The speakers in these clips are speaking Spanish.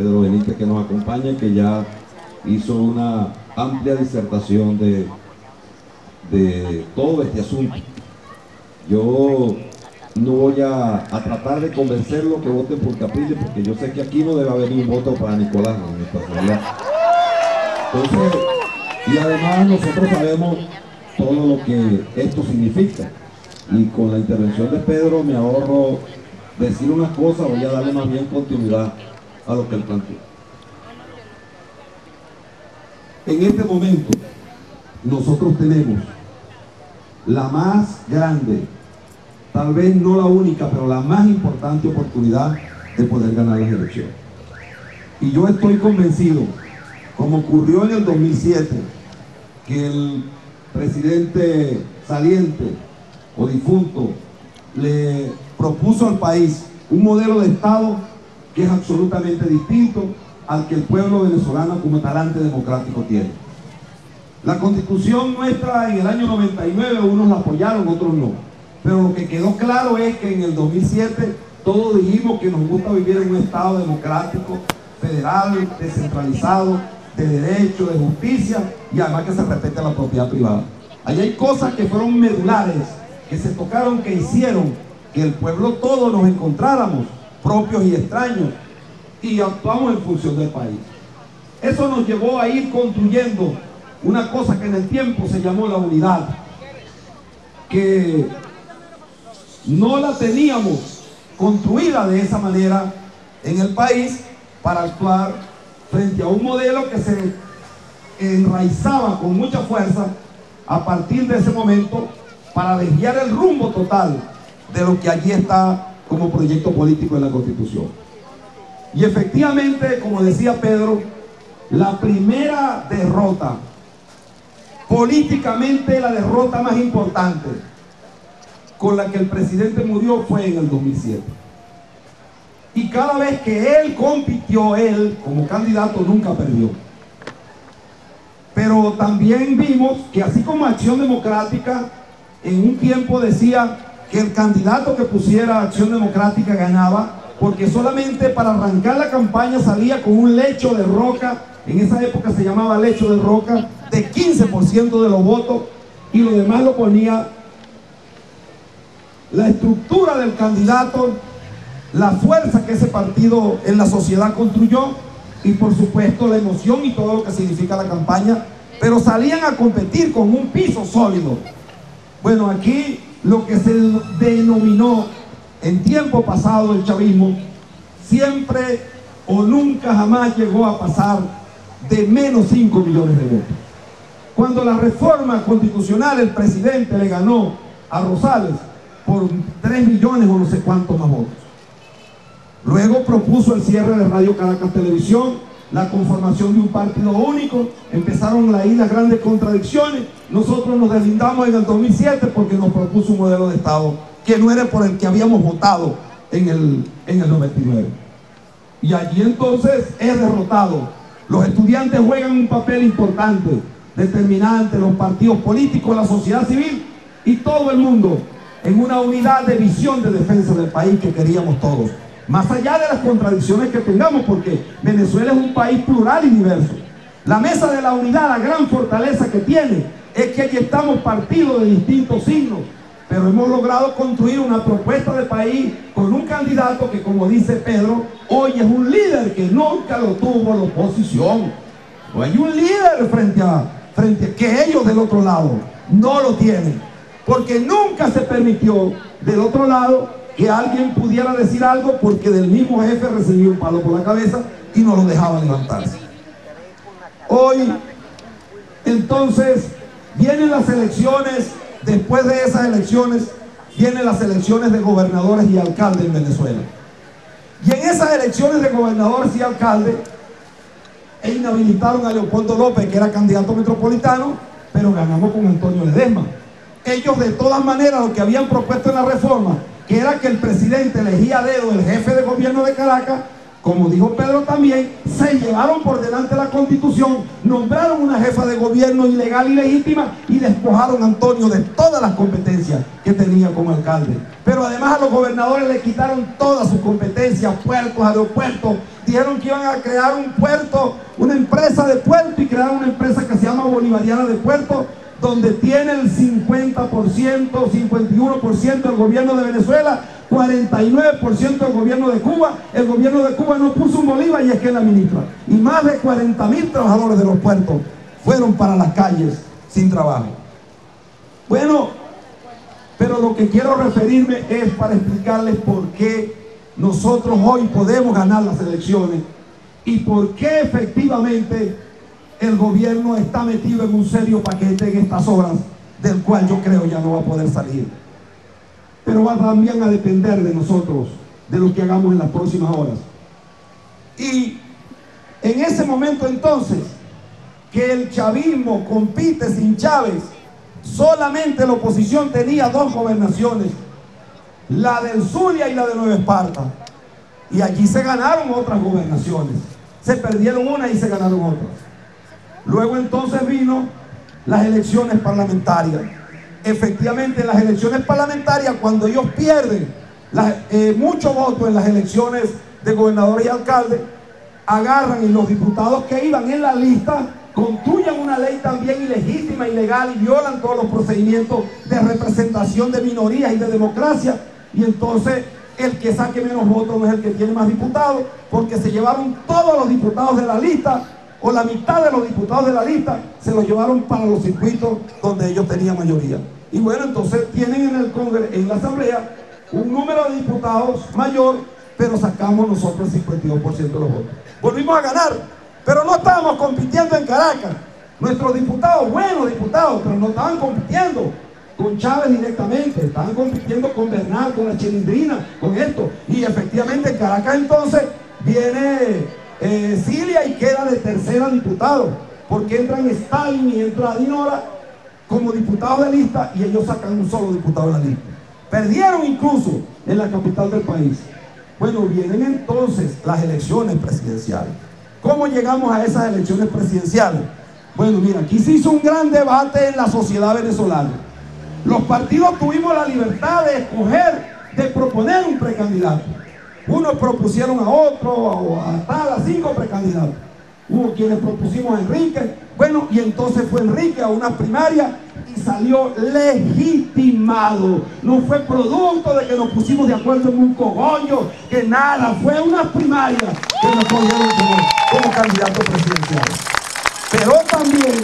Pedro Benítez, que nos acompaña, que ya hizo una amplia disertación de todo este asunto. Yo no voy a tratar de convencerlo que voten por Capriles, porque yo sé que aquí no debe haber ni un voto para Nicolás en esta asamblea. Entonces, y además nosotros sabemos todo lo que esto significa, y con la intervención de Pedro me ahorro decir unas cosas, voy a darle más bien continuidad a lo que él planteó. En este momento nosotros tenemos la más grande, tal vez no la única, pero la más importante oportunidad de poder ganar las elecciones. Y yo estoy convencido, como ocurrió en el 2007, que el presidente saliente o difunto le propuso al país un modelo de Estado que es absolutamente distinto al que el pueblo venezolano como talante democrático tiene. La Constitución nuestra en el año 99, unos la apoyaron, otros no. Pero lo que quedó claro es que en el 2007 todos dijimos que nos gusta vivir en un Estado democrático, federal, descentralizado, de derecho, de justicia, y además que se respete la propiedad privada. Ahí hay cosas que fueron medulares, que se tocaron, que hicieron que el pueblo todos nos encontráramos, propios y extraños, y actuamos en función del país. Eso nos llevó a ir construyendo una cosa que en el tiempo se llamó la unidad, que no la teníamos construida de esa manera en el país para actuar frente a un modelo que se enraizaba con mucha fuerza a partir de ese momento para desviar el rumbo total de lo que allí está como proyecto político de la Constitución. Y efectivamente, como decía Pedro, la primera derrota, políticamente la derrota más importante con la que el presidente murió fue en el 2007. Y cada vez que él compitió, él como candidato nunca perdió. Pero también vimos que así como Acción Democrática en un tiempo decía que el candidato que pusiera Acción Democrática ganaba, porque solamente para arrancar la campaña salía con un lecho de roca, en esa época se llamaba lecho de roca, de 15% de los votos, y lo demás lo ponía la estructura del candidato, la fuerza que ese partido en la sociedad construyó, y por supuesto la emoción y todo lo que significa la campaña, pero salían a competir con un piso sólido. Bueno, aquí lo que se denominó en tiempo pasado el chavismo, siempre o nunca jamás llegó a pasar de menos 5 millones de votos. Cuando la reforma constitucional el presidente le ganó a Rosales por 3 millones o no sé cuántos más votos. Luego propuso el cierre de Radio Caracas Televisión, la conformación de un partido único, empezaron ahí las grandes contradicciones. Nosotros nos deslindamos en el 2007 porque nos propuso un modelo de Estado que no era por el que habíamos votado en el 99. Y allí entonces es derrotado. Los estudiantes juegan un papel importante, determinante, los partidos políticos, la sociedad civil y todo el mundo en una unidad de visión de defensa del país que queríamos todos. Más allá de las contradicciones que tengamos, porque Venezuela es un país plural y diverso. La mesa de la unidad, la gran fortaleza que tiene, es que aquí estamos partidos de distintos signos, pero hemos logrado construir una propuesta de país con un candidato que, como dice Pedro, hoy es un líder que nunca lo tuvo la oposición. No hay un líder frente a que ellos del otro lado no lo tienen, porque nunca se permitió del otro lado que alguien pudiera decir algo, porque del mismo jefe recibía un palo por la cabeza y no lo dejaba levantarse. Hoy, entonces, vienen las elecciones. Después de esas elecciones, vienen las elecciones de gobernadores y alcaldes en Venezuela. Y en esas elecciones de gobernadores y alcaldes, inhabilitaron a Leopoldo López, que era candidato metropolitano, pero ganamos con Antonio Ledesma. Ellos, de todas maneras, lo que habían propuesto en la reforma, que era que el presidente elegía a dedo el jefe de gobierno de Caracas, como dijo Pedro también, se llevaron por delante la Constitución, nombraron una jefa de gobierno ilegal y legítima y despojaron a Antonio de todas las competencias que tenía como alcalde. Pero además a los gobernadores le quitaron todas sus competencias, puertos, aeropuertos, dijeron que iban a crear un puerto, una empresa de puerto, y crearon una empresa que se llama Bolivariana de Puerto, donde tiene el 50%, 51% el gobierno de Venezuela, 49% el gobierno de Cuba. El gobierno de Cuba no puso un bolívar y es que la administra. Y más de 40.000 trabajadores de los puertos fueron para las calles sin trabajo. Bueno, pero lo que quiero referirme es para explicarles por qué nosotros hoy podemos ganar las elecciones y por qué efectivamente el gobierno está metido en un serio paquete en estas horas, del cual yo creo ya no va a poder salir. Pero va también a depender de nosotros, de lo que hagamos en las próximas horas. Y en ese momento entonces, que el chavismo compite sin Chávez, solamente la oposición tenía dos gobernaciones, la del Zulia y la de Nueva Esparta. Y allí se ganaron otras gobernaciones. Se perdieron una y se ganaron otras. Luego entonces vino las elecciones parlamentarias. Efectivamente, en las elecciones parlamentarias, cuando ellos pierden muchos votos en las elecciones de gobernadores y alcaldes, agarran y los diputados que iban en la lista construyen una ley también ilegítima, ilegal, y violan todos los procedimientos de representación de minorías y de democracia. Y entonces el que saque menos votos no es el que tiene más diputados, porque se llevaron todos los diputados de la lista, o la mitad de los diputados de la lista se los llevaron para los circuitos donde ellos tenían mayoría. Y bueno, entonces tienen en el Congreso, en la Asamblea, un número de diputados mayor, pero sacamos nosotros el 52% de los votos. Volvimos a ganar, pero no estábamos compitiendo en Caracas. Nuestros diputados, buenos diputados, pero no estaban compitiendo con Chávez directamente, estaban compitiendo con Bernal, con la Chilindrina, con esto. Y efectivamente en Caracas entonces viene Cilia y queda de tercera diputado, porque entran Stalin y entra Dinora como diputados de lista y ellos sacan un solo diputado de la lista. Perdieron incluso en la capital del país. Bueno, vienen entonces las elecciones presidenciales. ¿Cómo llegamos a esas elecciones presidenciales? Bueno, mira, aquí se hizo un gran debate en la sociedad venezolana. Los partidos tuvimos la libertad de escoger, de proponer un precandidato. Unos propusieron a otro, o a tal, a 5 precandidatos. Hubo quienes propusimos a Enrique. Bueno, y entonces fue Enrique a una primaria y salió legitimado. No fue producto de que nos pusimos de acuerdo en un cogollo, que nada, fue una primaria que nos cogieron como candidato presidencial. Pero también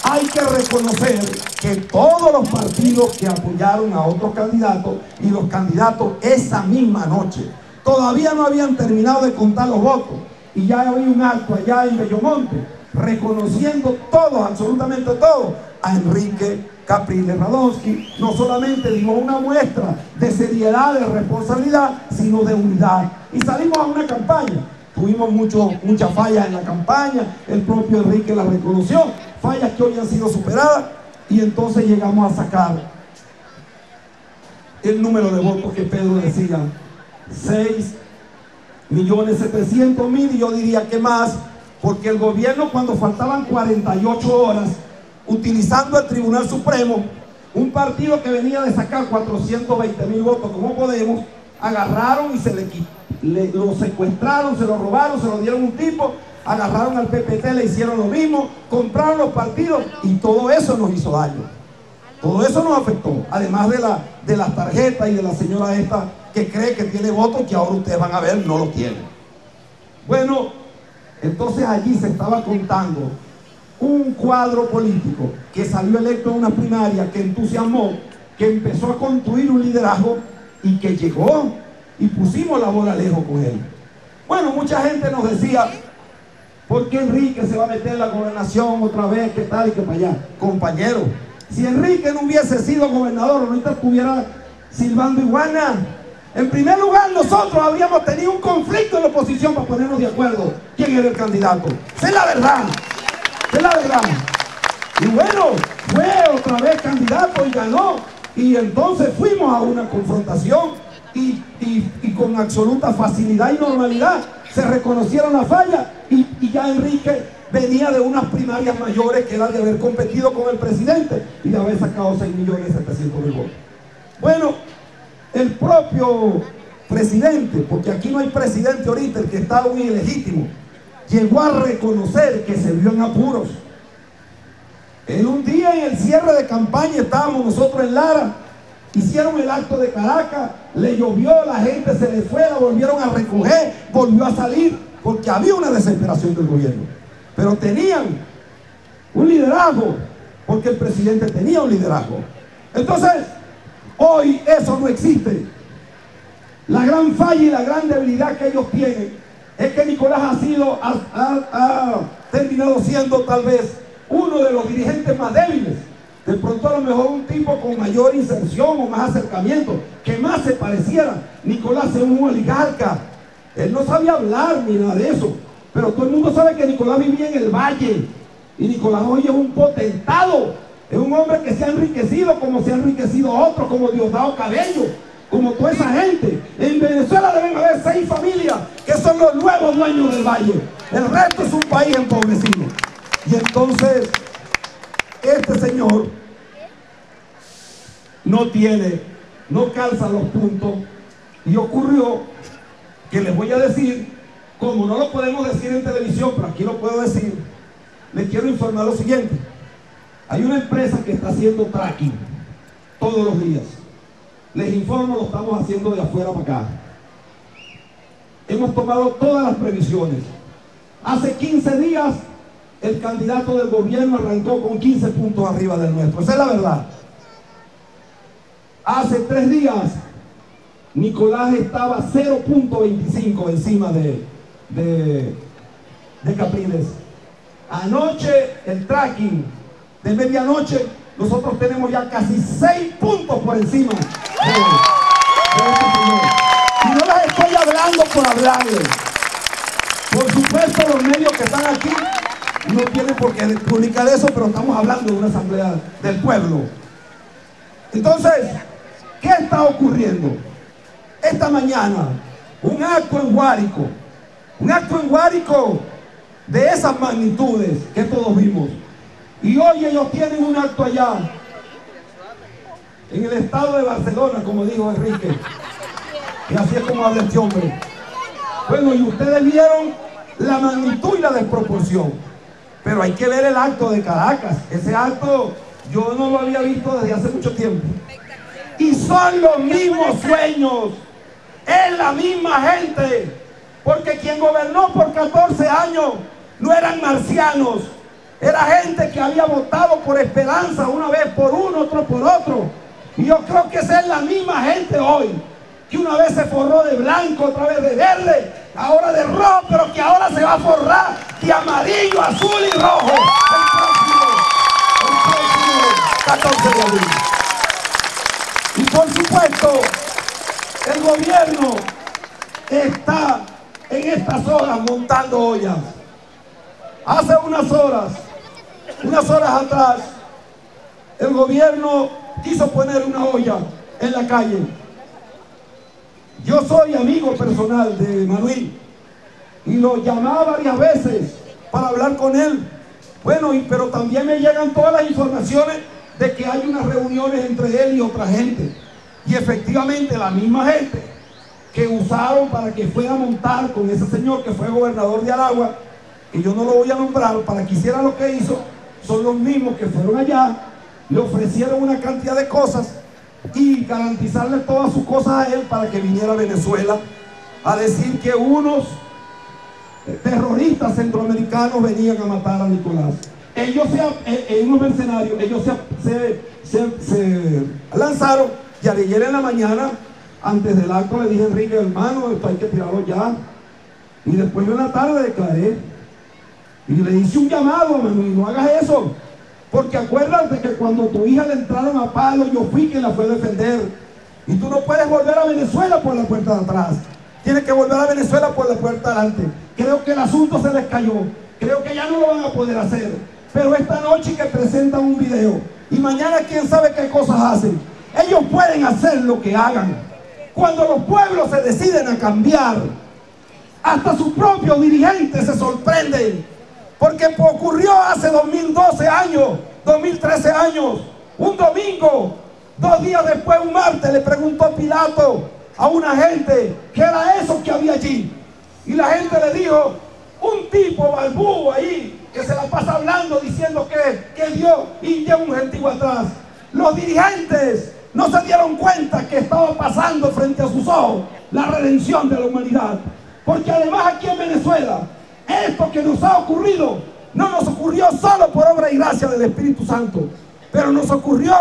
hay que reconocer que todos los partidos que apoyaron a otros candidatos, y los candidatos esa misma noche todavía no habían terminado de contar los votos, y ya había un acto allá en Bellomonte reconociendo todos, absolutamente todos, a Enrique Capriles Radonsky. No solamente dimos una muestra de seriedad, de responsabilidad, sino de unidad, y salimos a una campaña. Tuvimos muchas fallas en la campaña, el propio Enrique las reconoció, fallas que hoy han sido superadas, y entonces llegamos a sacar el número de votos que Pedro decía, 6.700.000, y yo diría que más, porque el gobierno, cuando faltaban 48 horas, utilizando el Tribunal Supremo, un partido que venía de sacar 420.000 votos como Podemos, agarraron y lo secuestraron, se lo robaron, se lo dieron a un tipo, agarraron al PPT, le hicieron lo mismo, compraron los partidos, y todo eso nos hizo daño. Todo eso nos afectó, además de las tarjetas y de la señora esta que cree que tiene votos, que ahora ustedes van a ver no lo tiene. Bueno, entonces allí se estaba contando un cuadro político que salió electo en una primaria, que entusiasmó, que empezó a construir un liderazgo y que llegó, y pusimos la bola lejos con él. Bueno, mucha gente nos decía, ¿por qué Enrique se va a meter en la gobernación otra vez? ¿Qué tal y qué para allá? Compañero, si Enrique no hubiese sido gobernador, ahorita estuviera silbando iguana. En primer lugar, nosotros habríamos tenido un conflicto en la oposición para ponernos de acuerdo quién era el candidato. Esa es la verdad. Esa es la verdad. Y bueno, fue otra vez candidato y ganó. Y entonces fuimos a una confrontación y con absoluta facilidad y normalidad se reconocieron las fallas, y ya Enrique venía de unas primarias mayores, que era de haber competido con el presidente y de haber sacado 6.700.000 votos. Bueno, el propio presidente, porque aquí no hay presidente ahorita, el que está un ilegítimo, llegó a reconocer que se vio en apuros. En un día, en el cierre de campaña, estábamos nosotros en Lara, hicieron el acto de Caracas, le llovió, la gente se le fue, la volvieron a recoger, volvió a salir, porque había una desesperación del gobierno. Pero tenían un liderazgo, porque el presidente tenía un liderazgo. Entonces, hoy eso no existe. La gran falla y la gran debilidad que ellos tienen es que Nicolás ha terminado siendo tal vez uno de los dirigentes más débiles. De pronto a lo mejor un tipo con mayor inserción o más acercamiento, que más se pareciera. Nicolás es un oligarca. Él no sabía hablar ni nada de eso. Pero todo el mundo sabe que Nicolás vivía en el valle. Y Nicolás hoy es un potentado. Es un hombre que se ha enriquecido como se ha enriquecido otros, como Diosdado Cabello, como toda esa gente. En Venezuela deben haber 6 familias que son los nuevos dueños del valle. El resto es un país empobrecido. Y entonces, este señor no calza los puntos. Y ocurrió que les voy a decir, como no lo podemos decir en televisión, pero aquí lo puedo decir, les quiero informar lo siguiente. Hay una empresa que está haciendo tracking todos los días. Les informo, lo estamos haciendo de afuera para acá. Hemos tomado todas las previsiones. Hace 15 días el candidato del gobierno arrancó con 15 puntos arriba del nuestro. Esa es la verdad. Hace 3 días Nicolás estaba 0.25 encima de Capriles. Anoche el tracking de medianoche, nosotros tenemos ya casi 6 puntos por encima de este señor. Y no les estoy hablando por hablarles. Por supuesto, los medios que están aquí no tienen por qué publicar eso, pero estamos hablando de una asamblea del pueblo. Entonces, ¿qué está ocurriendo? Esta mañana, un acto en Guárico de esas magnitudes que todos vimos. Y hoy ellos tienen un acto allá, en el estado de Barcelona, como dijo Enrique. Y así es como habla este hombre. Bueno, y ustedes vieron la magnitud y la desproporción. Pero hay que ver el acto de Caracas. Ese acto yo no lo había visto desde hace mucho tiempo. Y son los mismos sueños. Es la misma gente. Porque quien gobernó por 14 años no eran marcianos. Era gente que había votado por esperanza, una vez por uno, otro por otro. Y yo creo que esa es la misma gente hoy, que una vez se forró de blanco, otra vez de verde, ahora de rojo, pero que ahora se va a forrar de amarillo, azul y rojo el próximo 14 de abril. Y por supuesto, el gobierno está en estas horas montando ollas. Hace unas horas atrás, el gobierno quiso poner una olla en la calle. Yo soy amigo personal de Manuel y lo llamaba varias veces para hablar con él. Bueno, pero también me llegan todas las informaciones de que hay unas reuniones entre él y otra gente. Y efectivamente la misma gente que usaron para que fuera a montar con ese señor que fue gobernador de Aragua, que yo no lo voy a nombrar, para que hiciera lo que hizo, son los mismos que fueron allá, le ofrecieron una cantidad de cosas y garantizarle todas sus cosas a él para que viniera a Venezuela a decir que unos terroristas centroamericanos venían a matar a Nicolás. Ellos unos mercenarios, ellos se lanzaron, y ayer en la mañana, antes del acto, le dije a Enrique, hermano, esto hay que tirarlo ya. Y después yo en la tarde declaré y le hice un llamado, Manuel, no hagas eso, porque acuérdate que cuando tu hija le entraron a palo, yo fui quien la fue a defender. Y tú no puedes volver a Venezuela por la puerta de atrás, tienes que volver a Venezuela por la puerta de adelante. Creo que el asunto se les cayó, creo que ya no lo van a poder hacer, pero esta noche que presentan un video y mañana quién sabe qué cosas hacen. Ellos pueden hacer lo que hagan. Cuando los pueblos se deciden a cambiar, hasta sus propios dirigentes se sorprenden, porque ocurrió hace 2012 años, 2013 años, un domingo, 2 días después, un martes, le preguntó Pilato a una gente que era eso que había allí. Y la gente le dijo, un tipo balbúo ahí, que se la pasa hablando, diciendo que Dios, y lleva un gentío atrás. Los dirigentes no se dieron cuenta que estaba pasando frente a sus ojos la redención de la humanidad. Porque además aquí en Venezuela, esto que nos ha ocurrido, no nos ocurrió solo por obra y gracia del Espíritu Santo, pero nos ocurrió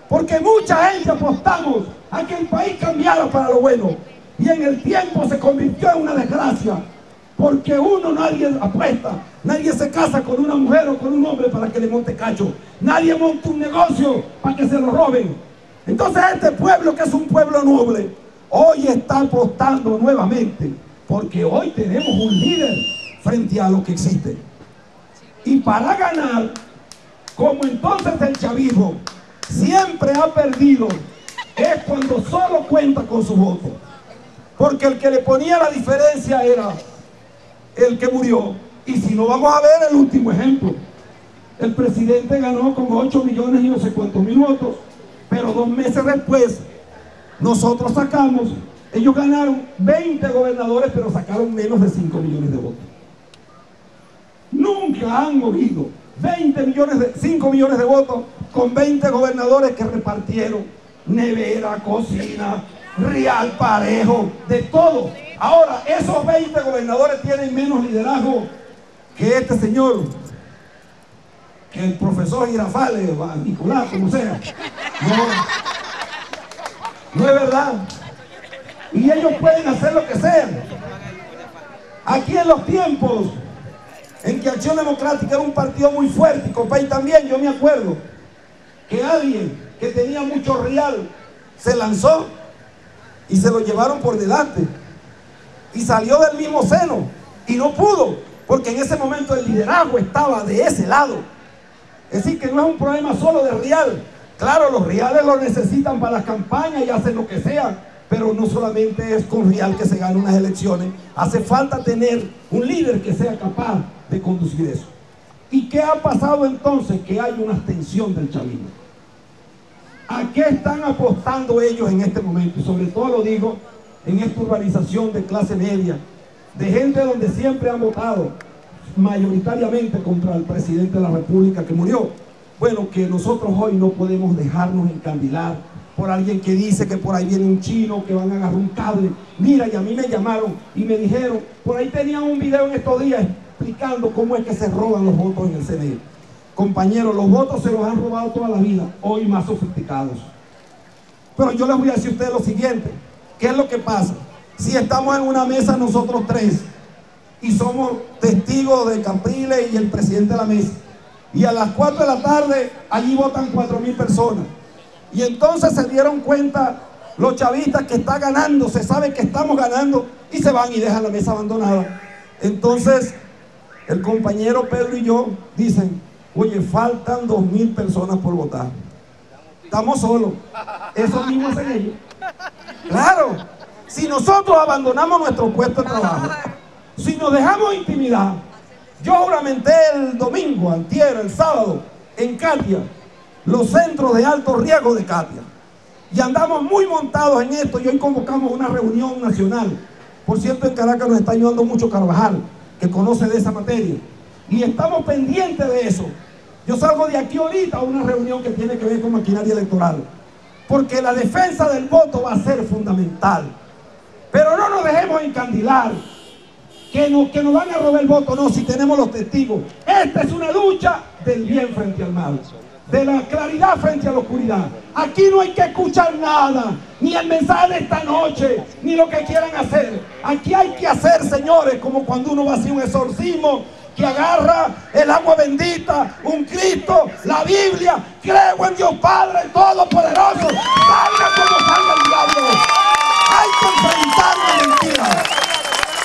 porque mucha gente apostamos a que el país cambiara para lo bueno. Y en el tiempo se convirtió en una desgracia. Porque nadie apuesta, nadie se casa con una mujer o con un hombre para que le monte cacho. Nadie monta un negocio para que se lo roben. Entonces este pueblo, que es un pueblo noble, hoy está apostando nuevamente, porque hoy tenemos un líder frente a lo que existe. Y para ganar, como entonces el chavismo siempre ha perdido, es cuando solo cuenta con su voto. Porque el que le ponía la diferencia era el que murió. Y si no, vamos a ver el último ejemplo. El presidente ganó con 8 millones y no sé cuántos mil votos, pero 2 meses después nosotros sacamos, ellos ganaron 20 gobernadores, pero sacaron menos de 5 millones de votos. Nunca han oído 5 millones de votos con 20 gobernadores que repartieron nevera, cocina, real, parejo, de todo. Ahora, esos 20 gobernadores tienen menos liderazgo que este señor, que el profesor Girafales, Nicolás, como sea. No es verdad. Y ellos pueden hacer lo que sea. Aquí en los tiempos en que Acción Democrática era un partido muy fuerte, y Copay también, yo me acuerdo que alguien que tenía mucho real se lanzó y se lo llevaron por delante. Y salió del mismo seno y no pudo, porque en ese momento el liderazgo estaba de ese lado. Es decir, que no es un problema solo de real. Claro, los reales lo necesitan para las campañas y hacen lo que sea, pero no solamente es con real que se ganan unas elecciones. Hace falta tener un líder que sea capaz de conducir eso. ¿Y qué ha pasado entonces? Que hay una abstención del chavismo. ¿A qué están apostando ellos en este momento? Y sobre todo lo digo en esta urbanización de clase media, de gente donde siempre han votado mayoritariamente contra el presidente de la República que murió. Bueno, que nosotros hoy no podemos dejarnos encandilar por alguien que dice que por ahí viene un chino, que van a agarrar un cable. Mira, y a mí me llamaron y me dijeron, por ahí tenían un video en estos días explicando cómo es que se roban los votos en el CNE. Compañeros, los votos se los han robado toda la vida, hoy más sofisticados. Pero yo les voy a decir a ustedes lo siguiente. ¿Qué es lo que pasa? Si estamos en una mesa nosotros tres y somos testigos de Capriles y el presidente de la mesa, y a las 4 de la tarde allí votan 4.000 personas, y entonces se dieron cuenta los chavistas que está ganando, se sabe que estamos ganando, y se van y dejan la mesa abandonada. Entonces el compañero Pedro y yo dicen, oye, faltan 2.000 personas por votar, estamos solos. Eso mismo hacen ellos. Claro, si nosotros abandonamos nuestro puesto de trabajo, si nos dejamos intimidar. Yo juramenté el domingo, antier, el sábado, en Katia, los centros de alto riesgo de Katia. Y andamos muy montados en esto, y hoy convocamos una reunión nacional. Por cierto, en Caracas nos está ayudando mucho Carvajal, que conoce de esa materia. Y estamos pendientes de eso. Yo salgo de aquí ahorita a una reunión que tiene que ver con maquinaria electoral. Porque la defensa del voto va a ser fundamental. Pero no nos dejemos encandilar. Que nos van a robar el voto, no, si tenemos los testigos. Esta es una lucha del bien frente al mal, de la claridad frente a la oscuridad. Aquí no hay que escuchar nada, ni el mensaje de esta noche, ni lo que quieran hacer. Aquí hay que hacer, señores, como cuando uno va a hacer un exorcismo, que agarra el agua bendita, un Cristo, la Biblia, creo en Dios Padre Todopoderoso, salga como salga el diablo. Hay que enfrentar la mentira.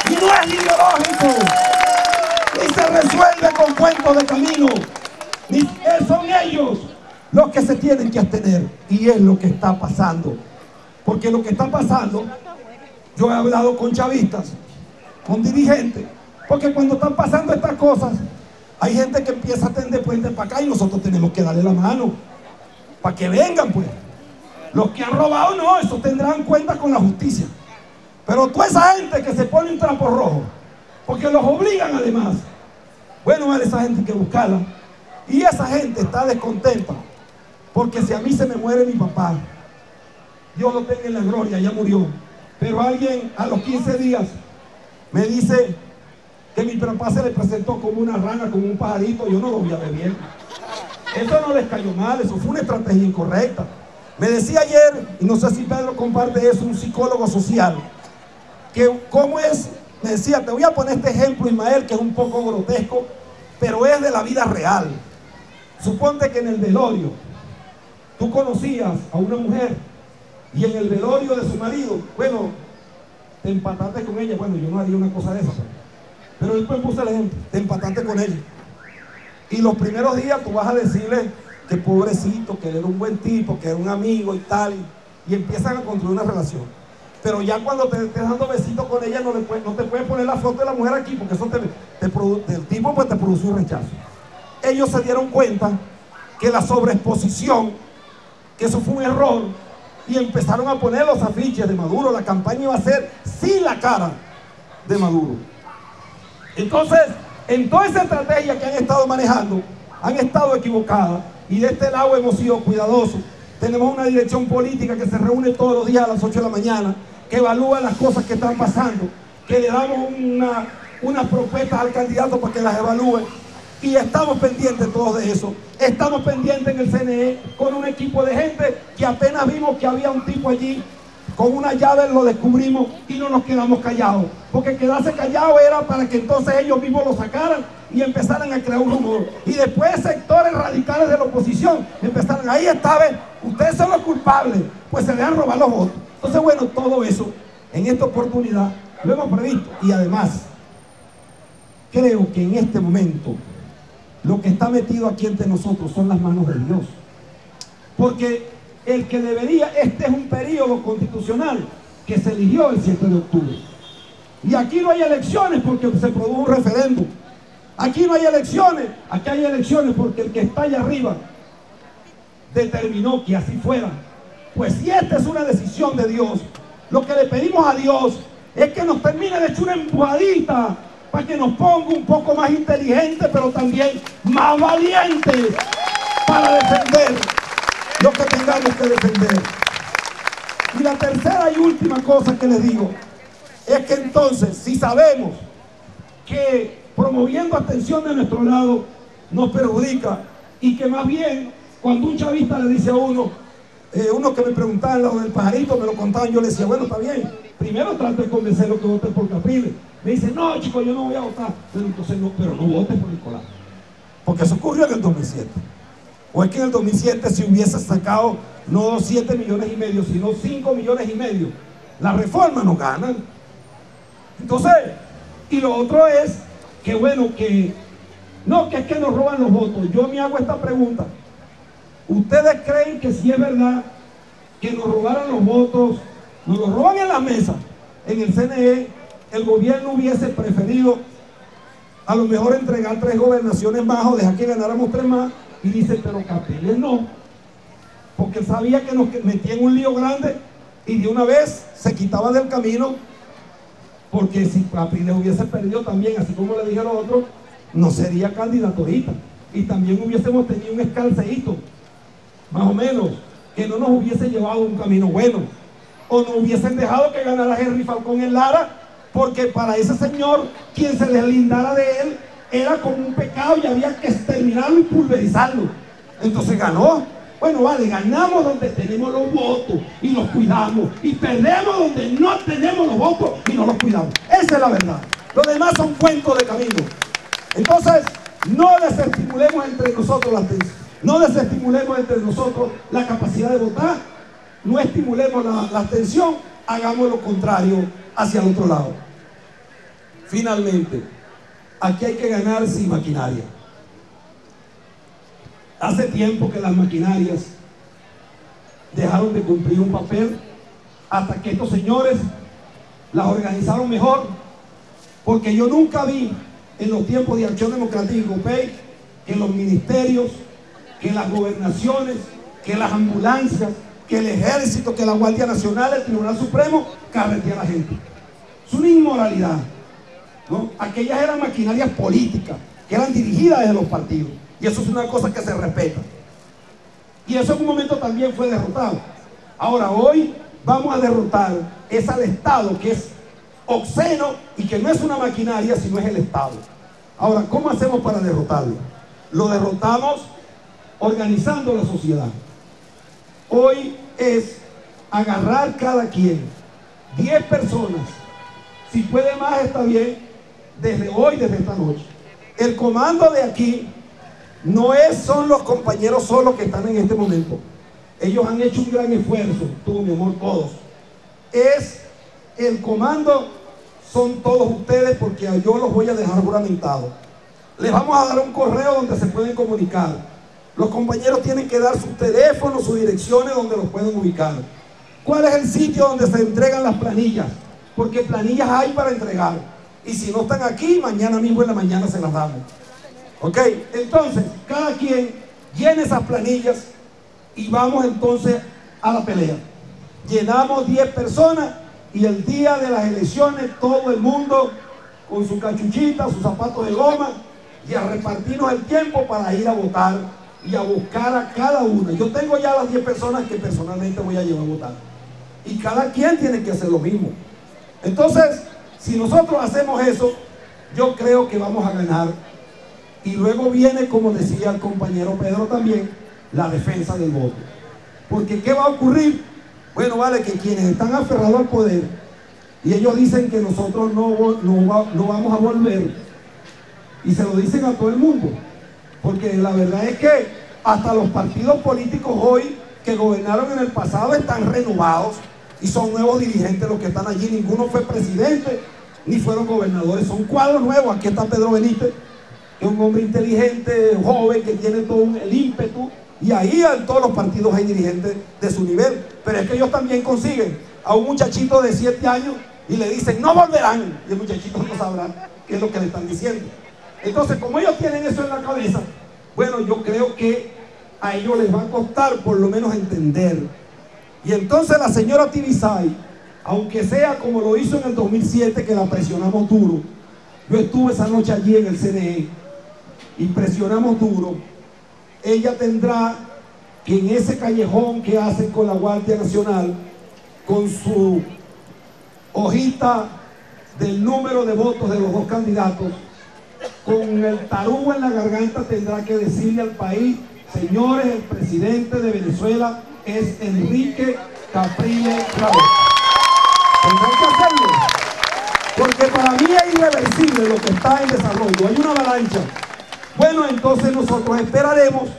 Y no es ideológico, ni se resuelve con cuentos de camino, ni son ellos los que se tienen que abstener. Y es lo que está pasando. Porque lo que está pasando, yo he hablado con chavistas, con dirigentes, porque cuando están pasando estas cosas, hay gente que empieza a tender puentes para acá y nosotros tenemos que darle la mano para que vengan, pues. Los que han robado no, eso tendrán cuenta con la justicia. Pero toda esa gente que se pone un trapo rojo, porque los obligan además, bueno, vale, esa gente hay que buscarla. Y esa gente está descontenta, porque si a mí se me muere mi papá, Dios lo tenga en la gloria, ya murió, pero alguien a los 15 días me dice que mi papá se le presentó como una rana, como un pajarito, yo no lo voy a ver bien. Eso no les cayó mal, eso fue una estrategia incorrecta. Me decía ayer, y no sé si Pedro comparte eso, un psicólogo social, que cómo es, me decía, te voy a poner este ejemplo, Ismael, que es un poco grotesco, pero es de la vida real. Suponte que en el velorio tú conocías a una mujer y en el velorio de su marido, bueno, te empataste con ella. Bueno, yo no haría una cosa de esa, pero después puse el ejemplo, te empataste con ella. Y los primeros días tú vas a decirle que pobrecito, que él era un buen tipo, que era un amigo y tal, y empiezan a construir una relación. Pero ya cuando te estés dando besitos con ella, no te puedes poner la foto de la mujer aquí, porque eso del tipo pues te produce un rechazo. Ellos se dieron cuenta que la sobreexposición, que eso fue un error, y empezaron a poner los afiches de Maduro. La campaña iba a ser sin la cara de Maduro. Entonces, en toda esa estrategia que han estado manejando, han estado equivocadas, y de este lado hemos sido cuidadosos. Tenemos una dirección política que se reúne todos los días a las 8 de la mañana, que evalúa las cosas que están pasando, que le damos una propuesta al candidato para que las evalúe, y estamos pendientes todos de eso. Estamos pendientes en el CNE con un equipo de gente que apenas vimos que había un tipo allí con una llave, lo descubrimos y no nos quedamos callados, porque quedarse callado era para que entonces ellos mismos lo sacaran y empezaran a crear un rumor, y después sectores radicales de la oposición empezaron, ahí está, ven, ustedes son los culpables, pues se dejan robar los votos. Entonces, bueno, todo eso en esta oportunidad lo hemos previsto, y además creo que en este momento lo que está metido aquí entre nosotros son las manos de Dios, porque el que debería, este es un periodo constitucional que se eligió el 7 de octubre, y aquí no hay elecciones porque se produjo un referéndum. Aquí no hay elecciones, aquí hay elecciones porque el que está allá arriba determinó que así fuera. Pues si esta es una decisión de Dios, lo que le pedimos a Dios es que nos termine de echar una empujadita para que nos ponga un poco más inteligente, pero también más valiente para defender lo que tengamos que defender. Y la tercera y última cosa que les digo es que entonces, si sabemos que promoviendo abstención de nuestro lado nos perjudica, y que más bien cuando un chavista le dice a uno que me preguntaba lo del pajarito, me lo contaban, yo le decía, bueno, está bien, primero trato de convencerlo que vote por Capriles. Me dice, no, chico, yo no voy a votar. Pero entonces no, pero no votes por Nicolás, porque eso ocurrió en el 2007. O es que en el 2007 si hubiese sacado no 7,5 millones, sino 5,5 millones, la reforma no gana. Entonces, y lo otro es que bueno, que no, que es que nos roban los votos. Yo me hago esta pregunta: ¿ustedes creen que si es verdad que nos robaran los votos, nos los roban en la mesa, en el CNE, el gobierno hubiese preferido a lo mejor entregar 3 gobernaciones más o dejar que ganáramos 3 más? Y dice, pero Capriles no, porque sabía que nos metía en un lío grande y de una vez se quitaba del camino, porque si Capriles hubiese perdido también, así como le dije a los otros, no sería candidato ahorita, y también hubiésemos tenido un escalceíto, más o menos, que no nos hubiese llevado un camino bueno, o no hubiesen dejado que ganara Henry Falcón en Lara, porque para ese señor, quien se deslindara de él, era como un pecado y había que exterminarlo y pulverizarlo. Entonces ganó. Bueno, vale, ganamos donde tenemos los votos y los cuidamos, y perdemos donde no tenemos los votos y no los cuidamos. Esa es la verdad. Lo demás son cuentos de camino. Entonces, no desestimulemos entre nosotros la atención, no desestimulemos entre nosotros la capacidad de votar, no estimulemos la abstención, hagamos lo contrario hacia el otro lado. Finalmente, aquí hay que ganar sin maquinaria. Hace tiempo que las maquinarias dejaron de cumplir un papel, hasta que estos señores las organizaron mejor, porque yo nunca vi en los tiempos de Acción Democrática y COPEI que los ministerios, que las gobernaciones, que las ambulancias, que el ejército, que la Guardia Nacional, el Tribunal Supremo carretea a la gente. Es una inmoralidad, ¿no? Aquellas eran maquinarias políticas que eran dirigidas desde los partidos, y eso es una cosa que se respeta, y eso en un momento también fue derrotado. Ahora, hoy vamos a derrotar es al Estado, que es obsceno y que no es una maquinaria, sino es el Estado. Ahora, ¿cómo hacemos para derrotarlo? Lo derrotamos organizando la sociedad. Hoy es agarrar cada quien, 10 personas, si puede más está bien, desde hoy, desde esta noche. El comando de aquí son los compañeros solos que están en este momento. Ellos han hecho un gran esfuerzo, tú, mi amor, todos. El comando son todos ustedes, porque yo los voy a dejar juramentados. Les vamos a dar un correo donde se pueden comunicar. Los compañeros tienen que dar sus teléfonos, sus direcciones donde los pueden ubicar. ¿Cuál es el sitio donde se entregan las planillas? Porque planillas hay para entregar. Y si no están aquí, mañana mismo en la mañana se las damos. ¿Ok? Entonces, cada quien llene esas planillas y vamos entonces a la pelea. Llenamos 10 personas y el día de las elecciones todo el mundo con su cachuchita, sus zapatos de goma, y a repartirnos el tiempo para ir a votar y a buscar a cada una. Yo tengo ya las 10 personas que personalmente voy a llevar a votar, y cada quien tiene que hacer lo mismo. Entonces, si nosotros hacemos eso, yo creo que vamos a ganar. Y luego viene, como decía el compañero Pedro también, la defensa del voto. Porque ¿qué va a ocurrir? Bueno, vale, que quienes están aferrados al poder, y ellos dicen que nosotros no vamos a volver, y se lo dicen a todo el mundo, porque la verdad es que hasta los partidos políticos hoy que gobernaron en el pasado están renovados y son nuevos dirigentes los que están allí. Ninguno fue presidente ni fueron gobernadores, son cuadros nuevos. Aquí está Pedro Benítez, que es un hombre inteligente, joven, que tiene todo el ímpetu, y ahí en todos los partidos hay dirigentes de su nivel. Pero es que ellos también consiguen a un muchachito de 7 años y le dicen no volverán, y el muchachito no sabrá qué es lo que le están diciendo. Entonces, como ellos tienen eso en la cabeza, bueno, yo creo que a ellos les va a costar por lo menos entender. Y entonces la señora Tibisay, aunque sea como lo hizo en el 2007, que la presionamos duro, yo estuve esa noche allí en el CNE y presionamos duro, ella tendrá que en ese callejón que hacen con la Guardia Nacional, con su hojita del número de votos de los dos candidatos, con el tarugo en la garganta, tendrá que decirle al país: señores, el presidente de Venezuela es Enrique Capriles Clavé. Tendrán que hacerlo, porque para mí es irreversible lo que está en desarrollo. Hay una avalancha. Bueno, entonces nosotros esperaremos